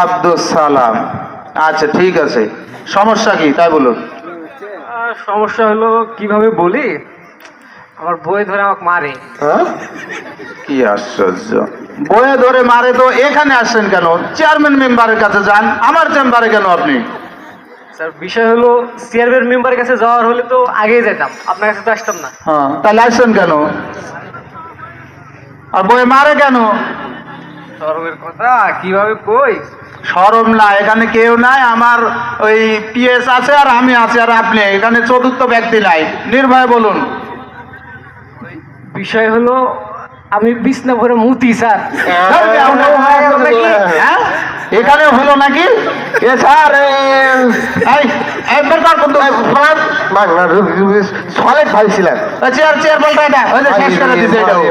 আব্দুল সালাম। আচ্ছা ঠিক আছে, সমস্যা কি তাই বলুন। সমস্যা হলো কিভাবে বলি, আমার বই ধরে আমাকে মারে। হ্যাঁ? কি আশ্চর্য, বয়ে ধরে মারে তো এখানে আসছেন কেন? চেয়ারম্যান মেম্বারের কাছে যান, আমার চেম্বারে কেন আপনি? স্যার বিষয় হলো চেয়ারম্যান মেম্বারের কাছে যাওয়ার হলে তো আগেই যেতাম, আপনার কাছে তো আসতাম না। হ্যাঁ, তাহলে আসছেন কেন? আর বয়ে মারে কেন? শরমের কথা কিভাবে কই। শরম না, এখানে কেউ নাই, আমার ওই পিএস আছে আর আমি আছি আর আপনি, এখানে চতুর্থ ব্যক্তি নাই, নির্ভয়ে বলুন। বিষয় হলো আমি বিছনা ভরে মুতি স্যার। হ্যাঁ? এখানে হলো নাকি? এ স্যার সলেট ভাইছিলেন। চেয়ার চেয়ার বলটা এটা ওই যে শেষ করে দিছে এটাও।